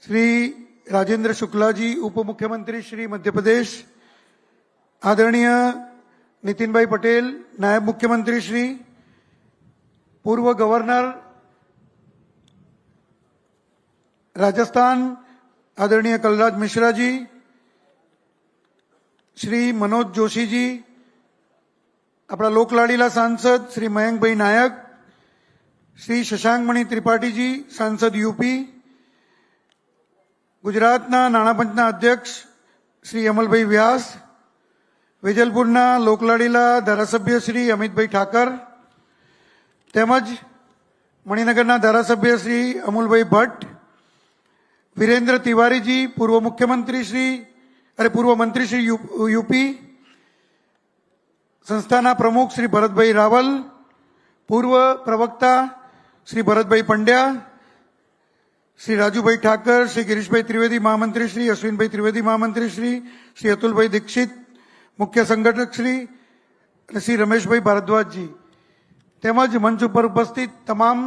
श्री राजेंद्र शुक्ला जी, उप मुख्यमंत्री श्री मध्य प्रदेश, आदरणीय नितिन भाई पटेल, नायब मुख्यमंत्री श्री, पूर्व गवर्नर राजस्थान आदरणीय कलराज मिश्रा जी, श्री मनोज जोशी जी, अपना लोकलाड़ीला सांसद श्री मयंक भाई नायक, श्री शशांकमणि त्रिपाठी जी, सांसद यूपी, गुजरातना नाणापंचना अध्यक्ष श्री अमलभाई व्यास, वेजलपुरना लोकलाड़ीला धारासभ्य श्री अमितभाई ठाकर, તેમજ મણિનગરના ધારાસભ્ય શ્રી અમુલભાઈ ભટ્ટ, વીરેન્દ્ર તિવારીજી, પૂર્વ મંત્રી શ્રી यूपी, संस्थाना प्रमुख श्री भरतभाई रावल, पूर्व प्रवक्ता श्री भरतभाई पंड्या, श्री राजूभाई ठाकर, श्री गिरीशभाई त्रिवेदी महामंत्री श्री, अश्विनभाई त्रिवेदी महामंत्री श्री अतुलभाई दीक्षित मुख्य संगठक श्री रमेशभाई भारद्वाज जी, તેમજ મંચ ઉપર ઉપસ્થિત તમામ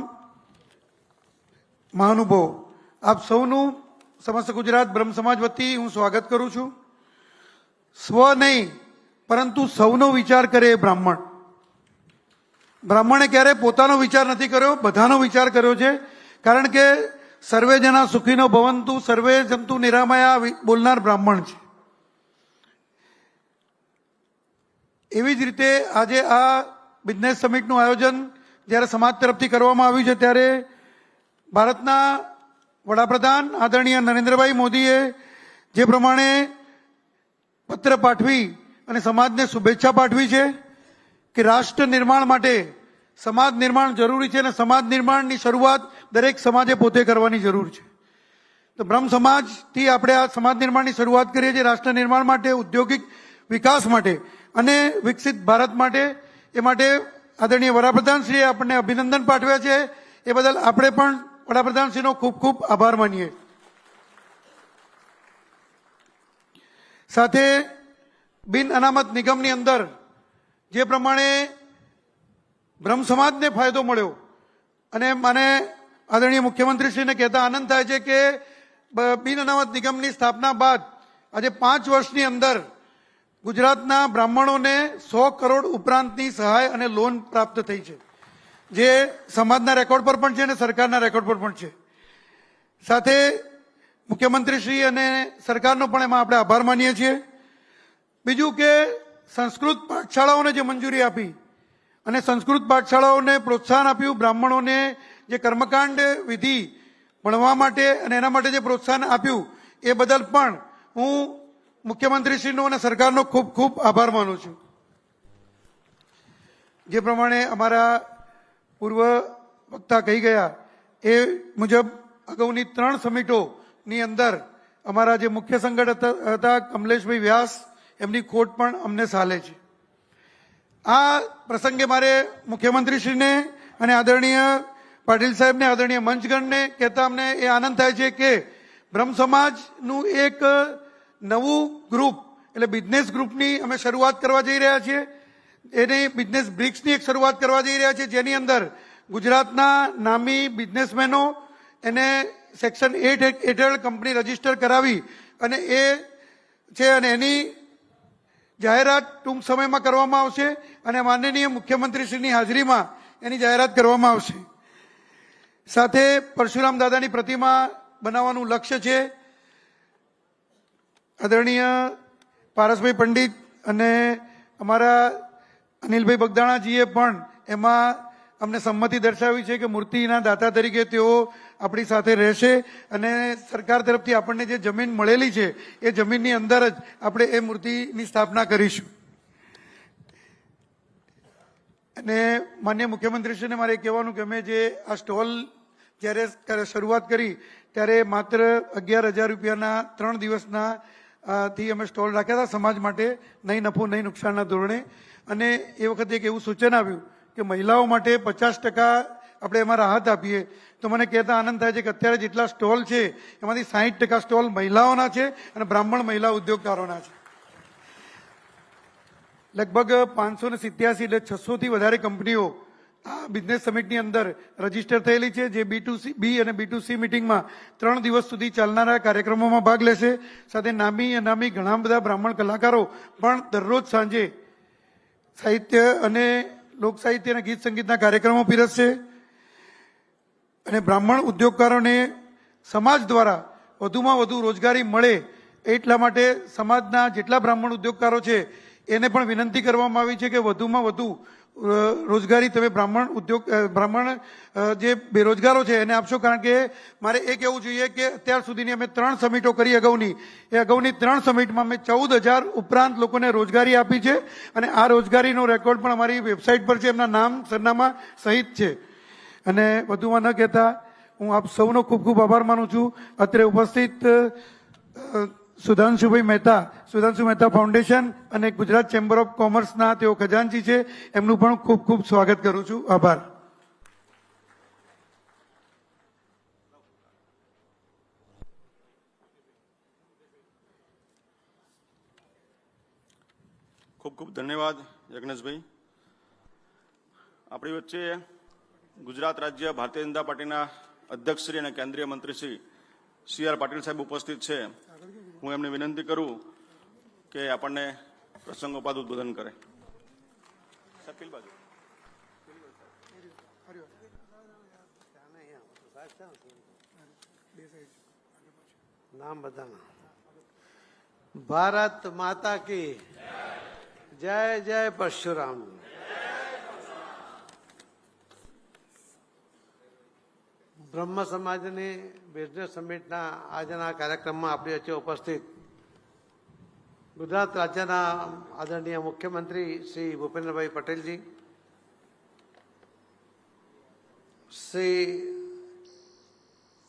મહાનુભાવો, આપ સૌનું સમસ્ત ગુજરાત બ્રહ્મ સમાજ વતી હું સ્વાગત કરું છું. સ્વ નહીં પરંતુ સૌનો વિચાર કરે એ બ્રાહ્મણ. બ્રાહ્મણે ક્યારે પોતાનો વિચાર નથી કર્યો, બધાનો વિચાર કર્યો છે. કારણ કે સર્વે જના સુખીનો ભવંતુ સર્વે જંતુ નિરામયા બોલનાર બ્રાહ્મણ છે. એવી જ રીતે આજે આ બિઝનેસ સમિટનું આયોજન જ્યારે સમાજ તરફથી કરવામાં આવ્યું છે, ત્યારે ભારતના વડાપ્રધાન આદરણીય નરેન્દ્રભાઈ મોદીએ જે પ્રમાણે પત્ર પાઠવી અને સમાજને શુભેચ્છા પાઠવી છે કે રાષ્ટ્ર નિર્માણ માટે સમાજ નિર્માણ જરૂરી છે અને સમાજ નિર્માણની શરૂઆત દરેક સમાજે પોતે કરવાની જરૂર છે. તો બ્રહ્મ સમાજથી આપણે આ સમાજ નિર્માણની શરૂઆત કરીએ છીએ, રાષ્ટ્ર નિર્માણ માટે, ઔદ્યોગિક વિકાસ માટે અને વિકસિત ભારત માટે. એ માટે આદરણીય વડાપ્રધાનશ્રીએ આપણને અભિનંદન પાઠવ્યા છે. એ બદલ આપણે પણ વડાપ્રધાનશ્રીનો ખૂબ ખૂબ આભાર માનીએ. સાથે બિન અનામત નિગમની અંદર જે પ્રમાણે બ્રહ્મ સમાજને ફાયદો મળ્યો અને મને આદરણીય મુખ્યમંત્રીશ્રીને કહેતા આનંદ થાય છે કે બિન અનામત નિગમની સ્થાપના બાદ આજે 5 વર્ષની અંદર ગુજરાતના બ્રાહ્મણોને 100 કરોડ ઉપરાંતની સહાય અને લોન પ્રાપ્ત થઈ છે, જે સમાજના રેકોર્ડ પર પણ છે અને સરકારના રેકોર્ડ પર પણ છે. સાથે મુખ્યમંત્રીશ્રી અને સરકારનો પણ એમાં આપણે આભાર માનીએ છીએ. બીજું કે સંસ્કૃત પાઠશાળાઓને જે મંજૂરી આપી અને સંસ્કૃત પાઠશાળાઓને પ્રોત્સાહન આપ્યું, બ્રાહ્મણોને જે કર્મકાંડ વિધિ ભણવા માટે અને એના માટે જે પ્રોત્સાહન આપ્યું, એ બદલ પણ હું મુખ્યમંત્રીશ્રીનો અને સરકારનો ખૂબ ખૂબ આભાર માનું છું. જે પ્રમાણે અમારા પૂર્વ વક્તા કહી ગયા એ મુજબ અગાઉની 3 સમિટોની અંદર અમારા જે મુખ્ય સંગઠક હતા કમલેશભાઈ વ્યાસ, એમની ખોટ પણ અમને સાલે છે. આ પ્રસંગે મારે મુખ્યમંત્રીશ્રીને અને આદરણીય પાટીલ સાહેબને, આદરણીય મંચગણને કહેતા અમને એ આનંદ થાય છે કે બ્રહ્મ સમાજનું એક નવું ગ્રુપ એટલે બિઝનેસ ગ્રુપની અમે શરૂઆત કરવા જઈ રહ્યા છીએ. એની બિઝનેસ બ્રિક્સની એક શરૂઆત કરવા જઈ રહ્યા છીએ, જેની અંદર ગુજરાતના નામી બિઝનેસમેનો એને સેક્શન 8 હેઠળ કંપની રજીસ્ટર કરાવી અને એ છે અને એની જાહેરાત ટૂંક સમયમાં કરવામાં આવશે અને માનનીય મુખ્યમંત્રીશ્રીની હાજરીમાં એની જાહેરાત કરવામાં આવશે. સાથે પરશુરામ દાદાની પ્રતિમા બનાવવાનું લક્ષ્ય છે. આદરણીય પારસભાઈ પંડિત અને અમારા અનિલભાઈ બગદાણાજીએ પણ એમાં અમને સંમતિ દર્શાવી છે કે મૂર્તિના દાતા તરીકે તેઓ આપણી સાથે રહેશે અને સરકાર તરફથી આપણને જે જમીન મળેલી છે એ જમીનની અંદર જ આપણે એ મૂર્તિની સ્થાપના કરીશું. અને માન્ય મુખ્યમંત્રીશ્રીને મારે કહેવાનું કે અમે જે આ સ્ટોલ જ્યારે શરૂઆત કરી ત્યારે માત્ર 11,000 રૂપિયાના 3 દિવસના થી અમે સ્ટોલ રાખ્યા હતા સમાજ માટે, નહીં નફો નહીં નુકસાનના ધોરણે. અને એ વખતે એક એવું સૂચન આવ્યું કે મહિલાઓ માટે 50% આપણે એમાં રાહત આપીએ. તો મને કહેતા આનંદ થાય છે કે અત્યારે જેટલા સ્ટોલ છે એમાંથી 60% સ્ટોલ મહિલાઓના છે અને બ્રાહ્મણ મહિલા ઉદ્યોગકારોના છે. લગભગ 587 એટલે 600થી વધારે કંપનીઓ આ બિઝનેસ સમિટની અંદર રજીસ્ટર થયેલી છે, જે બી અને B2C મિટિંગમાં 3 દિવસ સુધી ચાલનારા કાર્યક્રમોમાં ભાગ લેશે. સાથે નામી અનામી ઘણા બધા બ્રાહ્મણ કલાકારો પણ દરરોજ સાંજે સાહિત્ય અને લોકસાહિત્ય અને ગીત સંગીતના કાર્યક્રમો પીરસશે. અને બ્રાહ્મણ ઉદ્યોગકારોને સમાજ દ્વારા વધુમાં વધુ રોજગારી મળે એટલા માટે સમાજના જેટલા બ્રાહ્મણ ઉદ્યોગકારો છે એને પણ વિનંતી કરવામાં આવી છે કે વધુમાં વધુ રોજગારી તમે બ્રાહ્મણ જે બેરોજગારો છે એને આપશો. કારણ કે મારે એ કહેવું જોઈએ કે અત્યાર સુધીની અમે 3 સમિટો કરી અગાઉની 3 સમિટમાં અમે 14,000 ઉપરાંત લોકોને રોજગારી આપી છે. અને આ રોજગારીનો રેકોર્ડ પણ અમારી વેબસાઇટ પર છે, એમના નામ સરનામા સહિત છે. અને વધુમાં ન કહેતા હું આપ સૌનો ખૂબ ખૂબ આભાર માનું છું. અત્રે ઉપસ્થિત સુધાંશુ મહેતા ફાઉન્ડેશન અને ગુજરાત ચેમ્બર ઓફ કોમર્સના તેઓ ખજાનચી છે, એમનું પણ ખૂબ ખૂબ સ્વાગત કરું છું. આભાર. ખૂબ ખૂબ ધન્યવાદ યજ્ઞેશભાઈ. આપણી વચ્ચે ગુજરાત રાજ્ય ભારતીય જનતા પાર્ટીના અધ્યક્ષશ્રી અને કેન્દ્રીય મંત્રી શ્રી CR પાટીલ સાહેબ ઉપસ્થિત છે. હું એમને વિનંતી કરું કે આપણને પ્રસંગોપાત ઉદ્બોધન કરે. નામ બધાના. ભારત માતા કી જય. જય પરશુરામ. બ્રહ્મ સમાજની બિઝનેસ સમિટના આજના કાર્યક્રમમાં આપણી વચ્ચે ઉપસ્થિત ગુજરાત રાજ્યના આદરણીય મુખ્યમંત્રી શ્રી ભૂપેન્દ્રભાઈ પટેલજી, શ્રી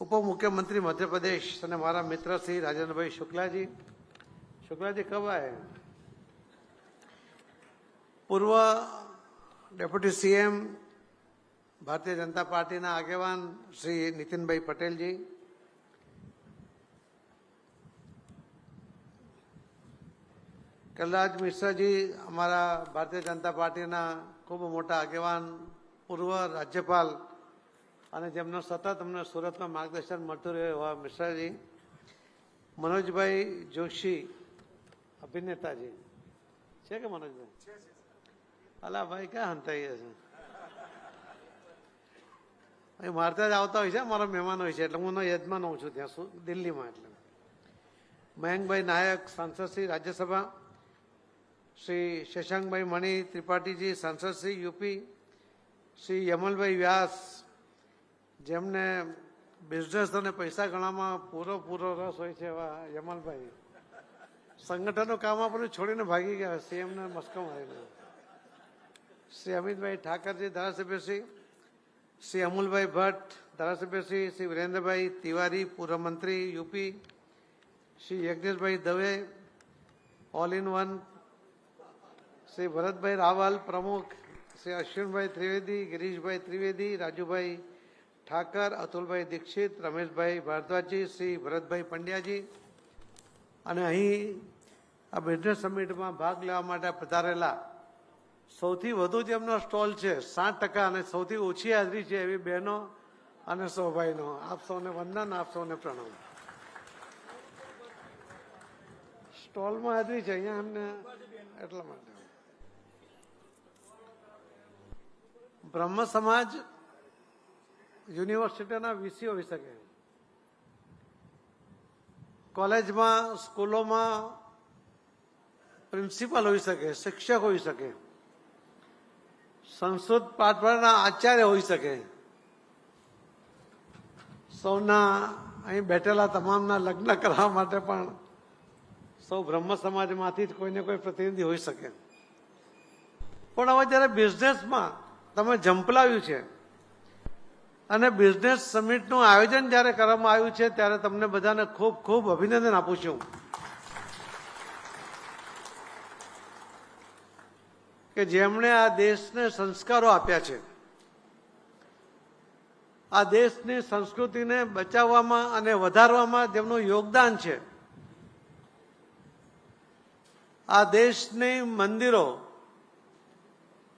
ઉપમુખ્યમંત્રી મધ્યપ્રદેશ અને મારા મિત્ર શ્રી રાજેન્દ્રભાઈ શુક્લાજી કબ આए? પૂર્વ ડેપ્યુટી CM ભારતીય જનતા પાર્ટીના આગેવાન શ્રી નીતિનભાઈ પટેલજી, કલરાજ મિશ્રાજી અમારા ભારતીય જનતા પાર્ટીના ખૂબ મોટા આગેવાન, પૂર્વ રાજ્યપાલ અને જેમનો સતત અમને સુરતમાં માર્ગદર્શન મળતું રહ્યું એવા મિશ્રાજી, મનોજભાઈ જોશી અભિનેતાજી છે કે મનોજભાઈ? અલા ભાઈ ક્યાં હંતાઈ છે? મારે ત્યાં જ આવતા હોય છે, મારા મહેમાન હોય છે, એટલે હું યજમાન હોઉં છું ત્યાં દિલ્હીમાં. એટલે મયંકભાઈ નાયક સાંસદ શ્રી રાજ્યસભા, શ્રી શશાંકભાઈ મણિ ત્રિપાઠીજી સાંસદ શ્રી યુપી, શ્રી યમલભાઈ વ્યાસ જેમને બિઝનેસ અને પૈસા ગણવામાં પૂરો રસ હોય છે એવા યમલભાઈ સંગઠનનું કામ આપણને છોડીને ભાગી ગયા, CMને મસ્કો મારીને. શ્રી અમિતભાઈ ઠાકરજી ધારાસભ્યશ્રી, શ્રી અમુલભાઈ ભટ્ટ ધારાસભ્યશ્રી, શ્રી વિરેન્દ્રભાઈ તિવારી પૂર્વ મંત્રી યુપી, શ્રી યજ્ઞેશભાઈ Dave all in one, Shri ભરતભાઈ રાવલ પ્રમુખ, શ્રી અશ્વિનભાઈ ત્રિવેદી, ગિરીશભાઈ ત્રિવેદી, રાજુભાઈ ઠાકર, અતુલભાઈ દીક્ષિત, રમેશભાઈ ભારદ્વાજી, શ્રી ભરતભાઈ પંડ્યાજી અને અહીં આ બિઝનેસ સમિટમાં ભાગ લેવા માટે પધારેલા સૌથી વધુ જેમનો સ્ટોલ છે 60% અને સૌથી ઓછી હાજરી છે એવી બહેનો અને સૌભાઈનો આપ સૌને વંદન, આપ સૌને પ્રણામ. સ્ટોલમાં હાજરી છે અહીંયા એમને એટલા માટે. બ્રહ્મ સમાજ યુનિવર્સિટીના VC હોઈ શકે, કોલેજમાં સ્કૂલોમાં પ્રિન્સિપાલ હોઈ શકે, શિક્ષક હોઈ શકે, સંસ્કૃત પાઠવાના આચાર્ય હોઈ શકે, સૌના અહીં બેઠેલા તમામના લગ્ન કરવા માટે પણ સૌ બ્રહ્મ સમાજમાંથી જ કોઈને કોઈ પ્રતિનિધિ હોઈ શકે. પણ હવે જ્યારે બિઝનેસમાં તમે ઝંપલાવ્યું છે અને બિઝનેસ સમિટનું આયોજન જ્યારે કરવામાં આવ્યું છે ત્યારે તમને બધાને ખૂબ ખૂબ અભિનંદન આપું છું કે જેમણે આ દેશને સંસ્કારો આપ્યા છે, આ દેશની સંસ્કૃતિને બચાવવામાં અને વધારવામાં જેમનું યોગદાન છે, આ દેશની મંદિરો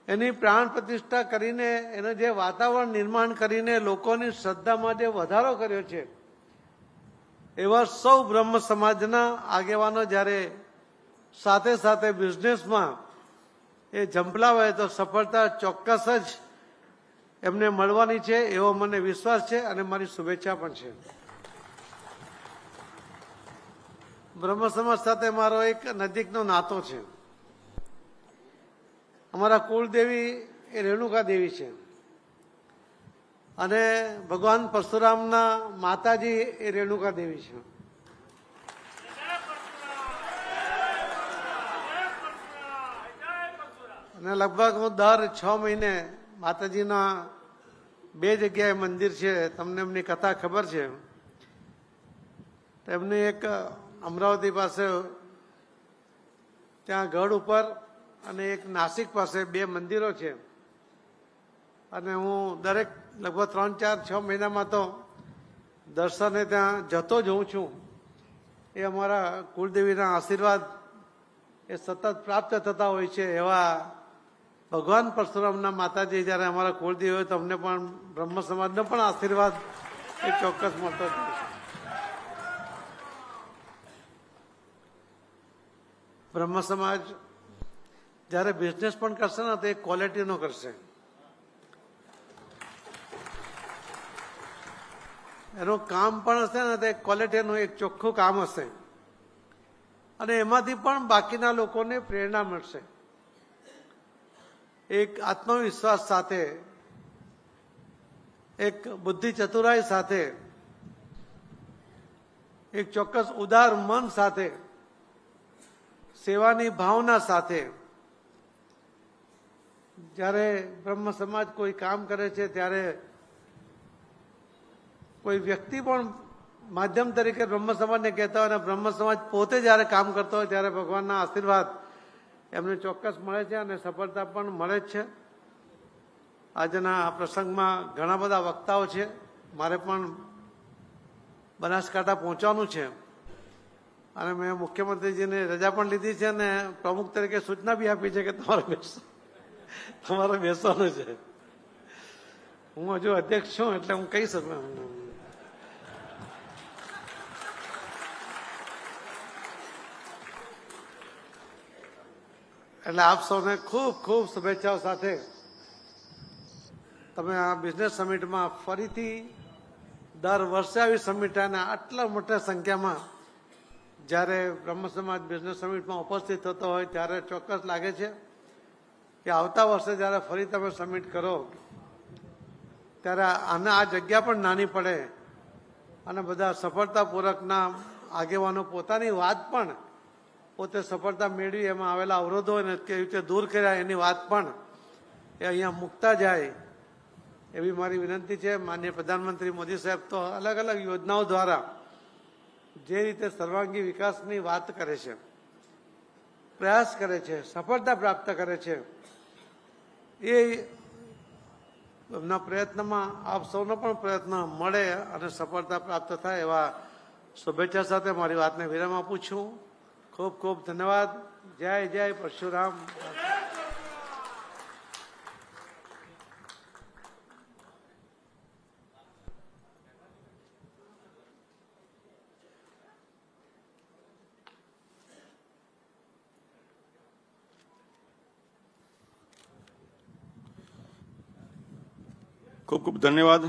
એની પ્રાણ પ્રતિષ્ઠા કરીને એને જે વાતાવરણ નિર્માણ કરીને લોકોની શ્રદ્ધામાં જે વધારો કર્યો છે, એવા સૌ બ્રહ્મ સમાજના આગેવાનો જ્યારે સાથે સાથે બિઝનેસમાં એ ઝંપલાવે તો સફળતા ચોક્કસ જ એમને મળવાની છે એવો મને વિશ્વાસ છે અને મારી શુભેચ્છા પણ છે. બ્રહ્મ સમાજ સાથે મારો એક નજીકનો નાતો છે. અમારા કુળદેવી એ રેણુકા દેવી છે અને ભગવાન પરશુરામના માતાજી એ રેણુકા દેવી છે. અને લગભગ હું દર 6 મહિને માતાજીના 2 જગ્યાએ મંદિર છે, તમને એમની કથા ખબર છે. એમની એક અમરાવતી પાસે ત્યાં ગઢ ઉપર અને એક નાસિક પાસે 2 મંદિરો છે અને હું દરેક લગભગ 3, 4, 6 મહિનામાં તો દર્શને ત્યાં જતો જ હોઉં છું. એ અમારા કુળદેવીના આશીર્વાદ એ સતત પ્રાપ્ત થતા હોય છે. એવા ભગવાન પરશુરામના માતાજી જ્યારે અમારા કુળદેવી હોય તો અમને પણ બ્રહ્મ સમાજનો પણ આશીર્વાદ એ ચોક્કસ મળતો જ હોય છે. બ્રહ્મ સમાજ જ્યારે બિઝનેસ પણ કરશે ને તો એ ક્વોલિટીનો કરશે. એનું કામ પણ હશે ને તો એક ક્વોલિટીનું એક ચોખ્ખું કામ હશે અને એમાંથી પણ બાકીના લોકોને પ્રેરણા મળશે. એક આત્મવિશ્વાસ સાથે, એક બુદ્ધિ ચતુરાઈ સાથે, એક ચોક્કસ ઉદાર મન સાથે, સેવાની ભાવના સાથે જ્યારે બ્રહ્મ સમાજ કોઈ કામ કરે છે ત્યારે કોઈ વ્યક્તિ પણ માધ્યમ તરીકે બ્રહ્મ સમાજને કહેતા હોય અને બ્રહ્મ સમાજ પોતે જ્યારે કામ કરતો હોય ત્યારે ભગવાનના આશીર્વાદ એમને ચોક્કસ મળે છે અને સફળતા પણ મળે જ છે. આજના આ પ્રસંગમાં ઘણા બધા વક્તાઓ છે. મારે પણ બનાસકાંઠા પહોંચવાનું છે અને મેં મુખ્યમંત્રીજીને રજા પણ લીધી છે અને પ્રમુખ તરીકે સૂચના બી આપી છે કે તમારે બેસવાનું છે. હું હજુ અધ્યક્ષ છું એટલે હું કહી શકું એમને. એટલે આપ સૌને ખૂબ ખૂબ શુભેચ્છાઓ સાથે તમે આ બિઝનેસ સમિટમાં ફરીથી દર વર્ષે આવી સમિટ અને આટલા મોટા સંખ્યામાં જ્યારે બ્રહ્મ સમાજ બિઝનેસ સમિટમાં ઉપસ્થિત થતો હોય ત્યારે ચોક્કસ લાગે છે કે આવતા વર્ષે જ્યારે ફરી તમે સમિટ કરો ત્યારે આને આ જગ્યા પણ નાની પડે અને બધા સફળતાપૂર્વકના આગેવાનો પોતાની વાત પણ પોતે સફળતા મેળવી એમાં આવેલા અવરોધો ને કેવી રીતે દૂર કર્યા એની વાત પણ એ અહીંયા મૂકતા જાય એવી મારી વિનંતી છે. માનનીય પ્રધાનમંત્રી મોદી સાહેબ તો અલગ અલગ યોજનાઓ દ્વારા જે રીતે સર્વાંગી વિકાસની વાત કરે છે, પ્રયાસ કરે છે, સફળતા પ્રાપ્ત કરે છે, એ એમના પ્રયત્નમાં આપ સૌનો પણ પ્રયત્ન મળે અને સફળતા પ્રાપ્ત થાય એવા શુભેચ્છા સાથે મારી વાતને વિરામ આપું છું. ખૂબ ખૂબ ધન્યવાદ. જય જય પરશુરામ. ખૂબ ખૂબ ધન્યવાદ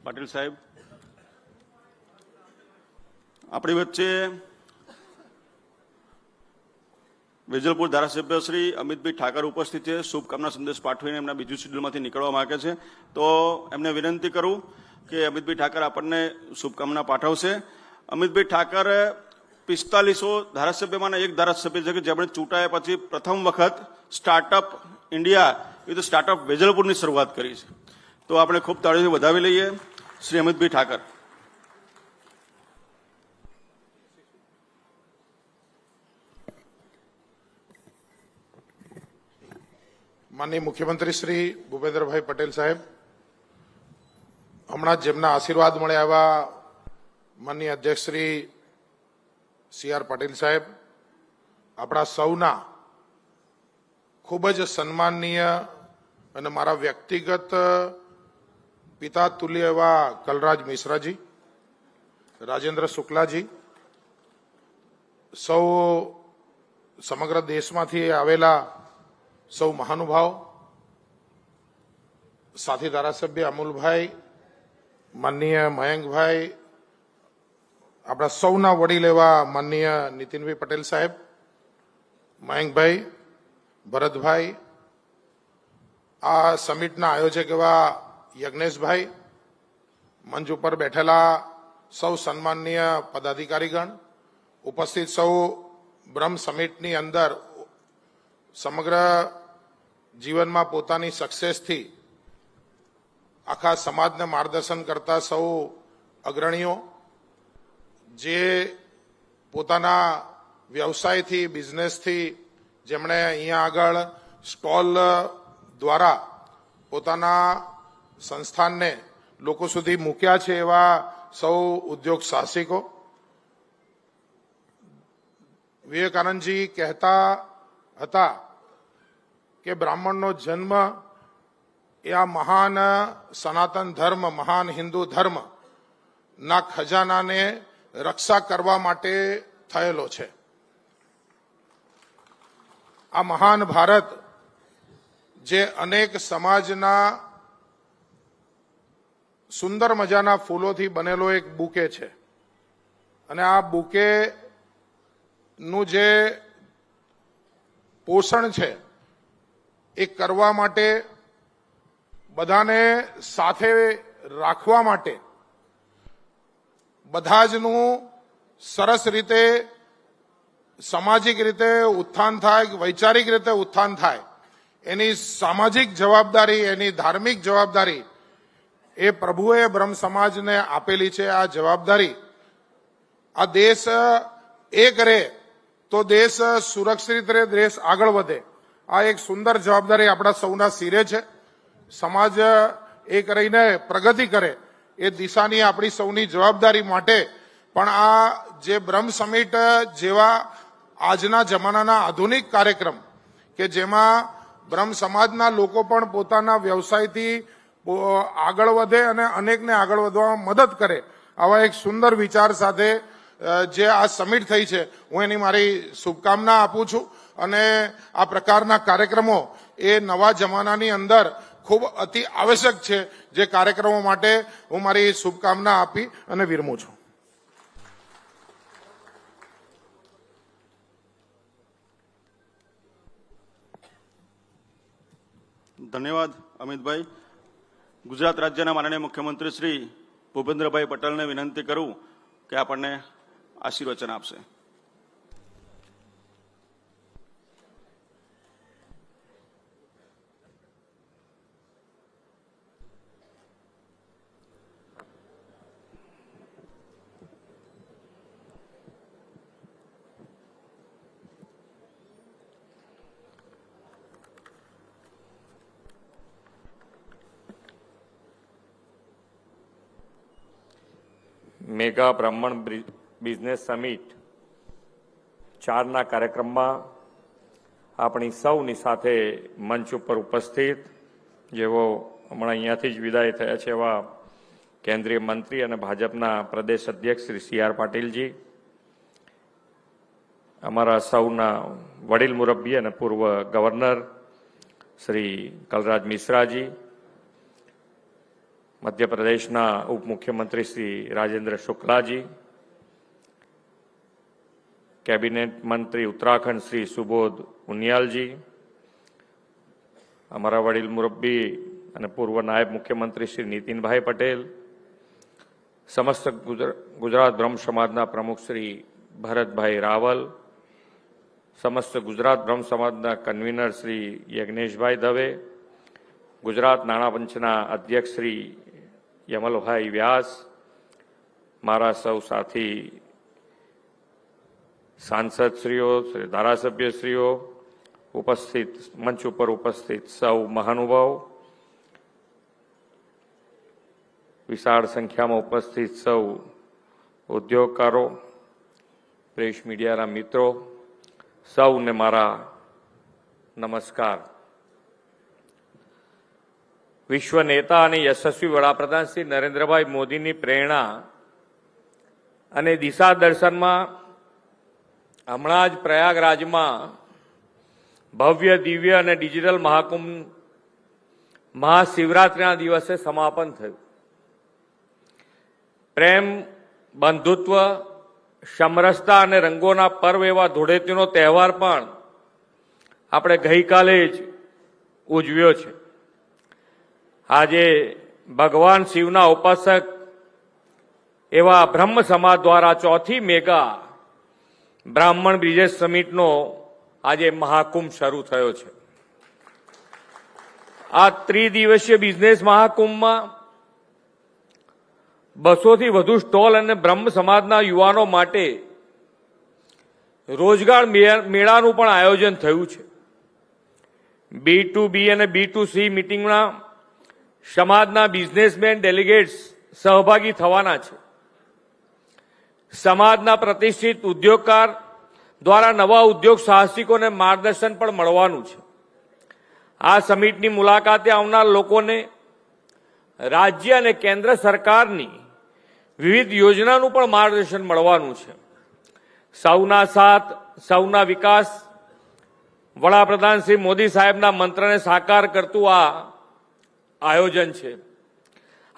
પાટીલ સાહેબ. આપણી વચ્ચે વેજલપુર ધારાસભ્ય શ્રી અમિતભાઈ ઠાકર ઉપસ્થિત છે. શુભકામના સંદેશ પાઠવીને એમના બીજું શેડ્યુલમાંથી નીકળવા માંગે છે. તો એમને વિનંતી કરું કે અમિતભાઈ ઠાકર આપણને શુભકામના પાઠવશે. અમિતભાઈ ઠાકર 4500 ધારાસભ્યમાંના એક ધારાસભ્ય છે કે જેમણે ચૂંટાયા પછી પ્રથમ વખત સ્ટાર્ટઅપ ઇન્ડિયા એ તો સ્ટાર્ટઅપ વેજલપુરની શરૂઆત કરી છે. તો આપણે ખૂબ તાળીઓથી વધાવી લઈએ શ્રી અમિતભાઈ ઠાકર. માનનીય મુખ્યમંત્રી શ્રી ભૂપેન્દ્રભાઈ પટેલ સાહેબ, હમણાં જ જેમના આશીર્વાદ મળ્યા એવા માનનીય અધ્યક્ષ શ્રી CR પાટીલ સાહેબ, આપણા સૌના ખૂબ જ સન્માનનીય અને મારા વ્યક્તિગત પિતા તુલ્ય એવા કલરાજ મિશ્રાજી, રાજેન્દ્ર શુક્લાજી, સૌ સમગ્ર દેશમાંથી આવેલા સૌ મહાનુભાવ, સાથી ધારાસભ્ય અમુલભાઈ, માનનીય મયંકભાઈ, આપણા સૌના વડીલ એવા માનનીય નીતિનભાઈ પટેલ સાહેબ, મયંકભાઈ, ભરતભાઈ, આ સમિટના આયોજક એવા યજ્ઞેશભાઈ, મંચ ઉપર બેઠેલા સૌ સન્માનનીય પદાધિકારીગણ, ઉપસ્થિત સૌ બ્રહ્મ સમિટની અંદર સમગ્ર જીવનમાં પોતાની સક્સેસથી આખા સમાજને માર્ગદર્શન કરતા સૌ અગ્રણીઓ, જે પોતાના વ્યવસાયથી, બિઝનેસથી, જેમણે અહીંયા આગળ સ્ટોલ દ્વારા પોતાના સંસ્થાનને લોકો સુધી મૂક્યા છે, એવા સૌ ઉદ્યોગ સાહસિકો. વિવેકાનંદજી કહેતા હતા કે બ્રાહ્મણનો જન્મ એ આ મહાન સનાતન ધર્મ, મહાન હિન્દુ ધર્મ ના ખજાનાને રક્ષા કરવા માટે થયેલો છે. આ મહાન ભારત જે અનેક સમાજના સુંદર મજાના ફૂલોથી બનેલો એક બુકે છે, અને આ બુકે નું જે પોષણ છે એ કરવા માટે, બધાને સાથે રાખવા માટે, બધા જનું સરસ રીતે સામાજિક રીતે ઉત્થાન થાય, વૈચારિક રીતે ઉત્થાન થાય, એની સામાજિક જવાબદારી, એની ધાર્મિક જવાબદારી એ પ્રભુએ બ્રહ્મ સમાજને આપેલી છે. આ જવાબદારી, આ દેશ એક રહે તો દેશ સુરક્ષિત રહે, દેશ આગળ વધે. આ એક સુંદર જવાબદારી આપણા સૌના સિરે છે. સમાજ એક રહીને પ્રગતિ કરે એ દિશાની આપણી સૌની જવાબદારી માટે પણ આ જે બ્રહ્મ સમિટ જેવા આજના જમાનાના આધુનિક કાર્યક્રમ કે જેમાં બ્રહ્મ સમાજના લોકો પણ પોતાના વ્યવસાયથી આગળ વધે અને અનેકને આગળ વધવામાં મદદ કરે, આવા એક સુંદર વિચાર સાથે જે આ સમિટ થઈ છે, હું એની મારી શુભકામના આપું છું. અને આ પ્રકારના કાર્યક્રમો એ નવા જમાનાની અંદર ખૂબ અતિ આવશ્યક છે, જે કાર્યક્રમો માટે હું મારી શુભકામના આપી અને વિરમું છું. ધન્યવાદ અમિતભાઈ. ગુજરાત રાજ્યના માનનીય મુખ્યમંત્રી શ્રી ભૂપેન્દ્રભાઈ પટેલને વિનંતી કરું કે આપણને આશીર્વચન આપશે. મેગા બ્રાહ્મણ બિઝનેસ સમિટ 4ના કાર્યક્રમમાં આપણી સૌની સાથે મંચ ઉપર ઉપસ્થિત, જેઓ હમણાં અહીંયાથી જ વિદાય થયા છે, એવા કેન્દ્રીય મંત્રી અને ભાજપના પ્રદેશ અધ્યક્ષ શ્રી સી.આર. પાટીલજી, અમારા સૌના વડીલ મુરબ્બી અને પૂર્વ ગવર્નર શ્રી કલરાજ મિશ્રાજી, મધ્યપ્રદેશના ઉપમુખ્યમંત્રી શ્રી રાજેન્દ્ર શુક્લાજી, કેબિનેટ મંત્રી ઉત્તરાખંડ શ્રી સુબોધ ઉનિયાલજી, અમારા વડીલ મુરબ્બી અને પૂર્વ નાયબ મુખ્યમંત્રી શ્રી નીતિનભાઈ પટેલ, સમસ્ત ગુજરાત બ્રહ્મ સમાજના પ્રમુખ શ્રી ભરતભાઈ રાવલ, સમસ્ત ગુજરાત બ્રહ્મ સમાજના કન્વીનર શ્રી યજ્ઞેશભાઈ દવે, ગુજરાત નાણાં પંચના અધ્યક્ષ શ્રી યમલભાઈ વ્યાસ, મારા સૌ સાથી સાંસદશ્રીઓ, ધારાસભ્યશ્રીઓ, ઉપસ્થિત મંચ ઉપર ઉપસ્થિત સૌ મહાનુભાવો, વિશાળ સંખ્યામાં ઉપસ્થિત સૌ ઉદ્યોગકારો, પ્રેસ મીડિયાના મિત્રો, સૌને મારા નમસ્કાર. વિશ્વ નેતા અને યશસ્વી વડાપ્રધાન શ્રી નરેન્દ્રભાઈ મોદીની પ્રેરણા અને દિશા દર્શનમાં હમણાં જ પ્રયાગરાજમાં ભવ્ય દિવ્ય અને ડિજિટલ મહાકુંભ મહાશિવરાત્રિના દિવસે સમાપન થયું. પ્રેમ, બંધુત્વ, સમરસતા અને રંગોના પર્વ એવા ધૂળેટીનો તહેવાર પણ આપણે ગઈકાલે જ ઉજવ્યો છે. આજે ભગવાન શિવના ઉપાસક એવા બ્રહ્મ સમાજ દ્વારા ચોથી મેગા બ્રાહ્મણ બિઝનેસ સમિટનો આજે મહાકુંભ શરૂ થયો છે. આ ત્રિદિવસીય બિઝનેસ મહાકુંભમાં 200થી વધુ સ્ટોલ અને બ્રહ્મ સમાજના યુવાનો માટે રોજગાર મેળાનું પણ આયોજન થયું છે. B2B અને B2C મીટિંગમાં સમાજના બિઝનેસમેન ડેલિગેટ્સ સહભાગી થવાના છે. સમાજના પ્રતિષ્ઠિત ઉદ્યોગકાર દ્વારા નવા ઉદ્યોગ સાહસિકોને માર્ગદર્શન પણ મળવાનું છે. આ સમિટની મુલાકાતે આવનાર લોકોને રાજ્ય અને કેન્દ્ર સરકારની વિવિધ યોજનાનું પણ માર્ગદર્શન મળવાનું છે. સૌના સાથ, સૌના વિકાસ, વડાપ્રધાન શ્રી મોદી સાહેબના મંત્રને સાકાર કરતું આ આયોજન છે.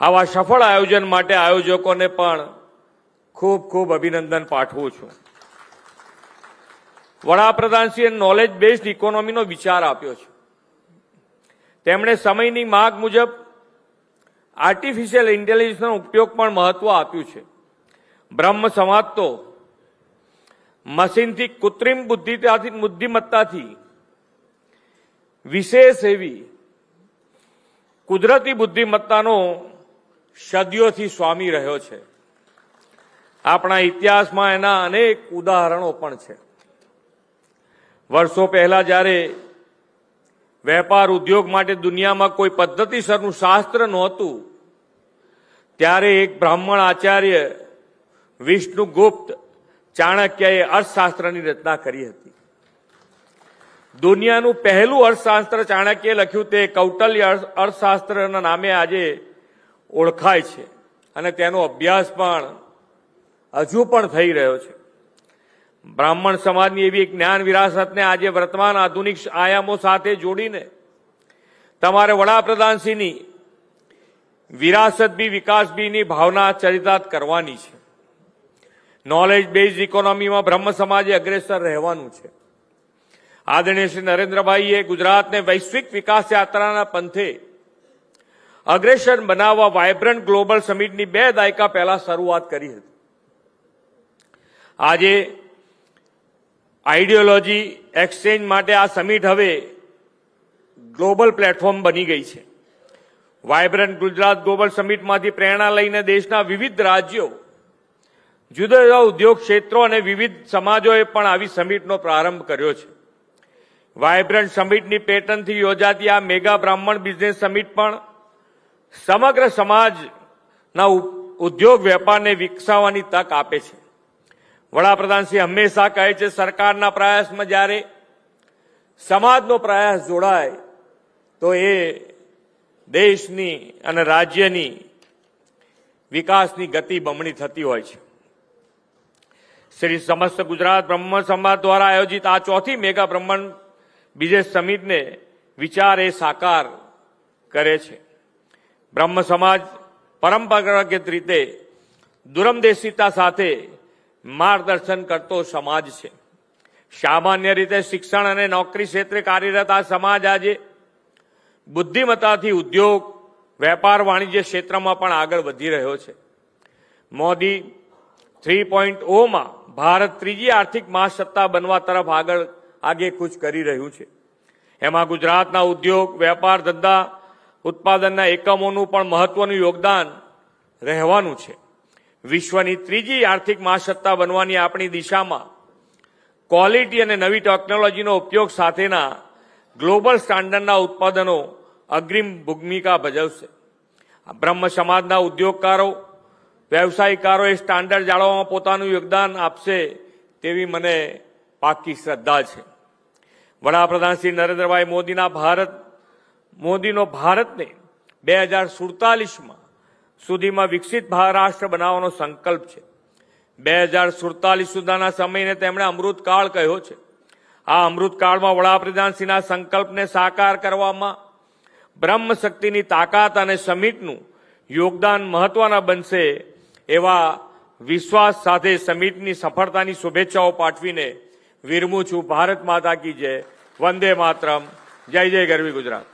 આવા સફળ આયોજન માટે આયોજકોને પણ ખૂબ ખૂબ અભિનંદન પાઠવું છું. વડાપ્રધાનશ્રીએ નોલેજ બેઝડ ઇકોનોમીનો વિચાર આપ્યો છે. તેમણે સમયની માંગ મુજબ આર્ટિફિશિયલ ઇન્ટેલિજન્સનો ઉપયોગ પણ મહત્વ આપ્યું છે. બ્રહ્મ સમાજ તો મશીનથી કૃત્રિમ બુદ્ધિમત્તાથી વિશેષ એવી કુદરતી બુદ્ધિમત્તાનો સદીઓથી સ્વામી રહ્યો છે. આપણા ઇતિહાસમાં એના અનેક ઉદાહરણો પણ છે. વર્ષો પહેલા જ્યારે વેપાર ઉદ્યોગ માટે દુનિયામાં કોઈ પદ્ધતિસરનું શાસ્ત્ર નહોતું, ત્યારે એક બ્રાહ્મણ આચાર્ય વિષ્ણુગુપ્ત ચાણક્યએ અર્થશાસ્ત્રની રચના કરી હતી. દુનિયાનું પહેલું અર્થશાસ્ત્ર ચાણક્યએ લખ્યું તે કૌટલ્ય અર્થશાસ્ત્રના નામે આજે ઓળખાય છે અને તેનો અભ્યાસ પણ હજુ પણ થઈ રહ્યો છે. બ્રાહ્મણ સમાજની એવી જ્ઞાન વિરાસતને આજે વર્તમાન આધુનિક આયામો સાથે જોડીને તમારે વડાપ્રધાનશ્રીની વિરાસત બી વિકાસ બીની ભાવના ચરિતાર્થ કરવાની છે. નોલેજ બેઝ ઇકોનોમીમાં બ્રહ્મ સમાજે અગ્રેસર રહેવાનું છે. આદરણીય શ્રી નરેન્દ્રભાઈએ ગુજરાતને વૈશ્વિક વિકાસ યાત્રાના પંથે અગ્રેસર બનાવવા વાયબ્રન્ટ ગ્લોબલ સમિટની 2 દાયકા પહેલા શરૂઆત કરી હતી. આજે આઈડિયોલોજી એક્સચેન્જ માટે આ સમિટ હવે ગ્લોબલ પ્લેટફોર્મ બની ગઈ છે. વાયબ્રન્ટ ગુજરાત ગ્લોબલ સમિટમાંથી પ્રેરણા લઈને દેશના વિવિધ રાજ્યો, જુદા જુદા ઉદ્યોગ ક્ષેત્રો અને વિવિધ સમાજોએ પણ આવી સમિટનો પ્રારંભ કર્યો છે. વાયબ્રન્ટ સમિટની પેટર્નથી યોજાતી આ મેગા બ્રાહ્મણ બિઝનેસ સમિટ પણ સમગ્ર સમાજના ઉદ્યોગ વેપારને વિકસાવવાની તક આપે છે. વડાપ્રધાનશ્રી હંમેશા કહે છે, સરકારના પ્રયાસમાં જ્યારે સમાજનો પ્રયાસ જોડાય તો એ દેશની અને રાજ્યની વિકાસની ગતિ બમણી થતી હોય છે. શ્રી સમસ્ત ગુજરાત બ્રહ્મ સમાજ દ્વારા આયોજિત આ ચોથી મેગા બ્રાહ્મણ બિઝનેસ સમિટને વિચાર એ સાકાર કરે છે. બ્રહ્મ સમાજ પરંપરાગત રીતે દૂરંદેશિતા સાથે માર્ગદર્શન કરતો સમાજ છે. સામાન્ય રીતે શિક્ષણ અને નોકરી ક્ષેત્રે કાર્યરત આ સમાજ આજે બુદ્ધિમત્તાથી ઉદ્યોગ, વેપાર, વાણિજ્ય ક્ષેત્રમાં પણ આગળ વધી રહ્યો છે. મોદી 3.0માં ભારત ત્રીજી આર્થિક મહાસત્તા બનવા તરફ આગેકૂચ કરી રહ્યું છે. એમાં ગુજરાતના ઉદ્યોગ, વેપાર, ધંધા, ઉત્પાદનના એકમોનું પણ મહત્વનું યોગદાન રહેવાનું છે. વિશ્વની ત્રીજી આર્થિક મહાસત્તા બનવાની આપણી દિશામાં ક્વોલિટી અને નવી ટેકનોલોજીનો ઉપયોગ સાથેના ગ્લોબલ સ્ટાન્ડર્ડના ઉત્પાદનો અગ્રીમ ભૂમિકા ભજવશે. બ્રહ્મ સમાજના ઉદ્યોગકારો, વ્યવસાયિકારોએ સ્ટાન્ડર્ડ જાળવવામાં પોતાનું યોગદાન આપશે તેવી મને પાકી શ્રદ્ધા છે. વડાપ્રધાન શ્રી નરેન્દ્રભાઈ મોદીનો ભારતને 2047 સુધીમાં વિકસિત મહારાષ્ટ્ર બનાવવાનો સંકલ્પ છે. 2047 સુધીના સમયને તેમણે અમૃતકાળ કહ્યો છે. આ અમૃતકાળમાં વડાપ્રધાનશ્રીના સંકલ્પને સાકાર કરવામાં બ્રહ્મશક્તિની તાકાત અને સમિટનું યોગદાન મહત્વના બનશે એવા વિશ્વાસ સાથે સમિટની સફળતાની શુભેચ્છાઓ પાઠવીને વિરમું છું. ભારત માતા કી જય. વંદે માતરમ. જય જય ગરવી ગુજરાત.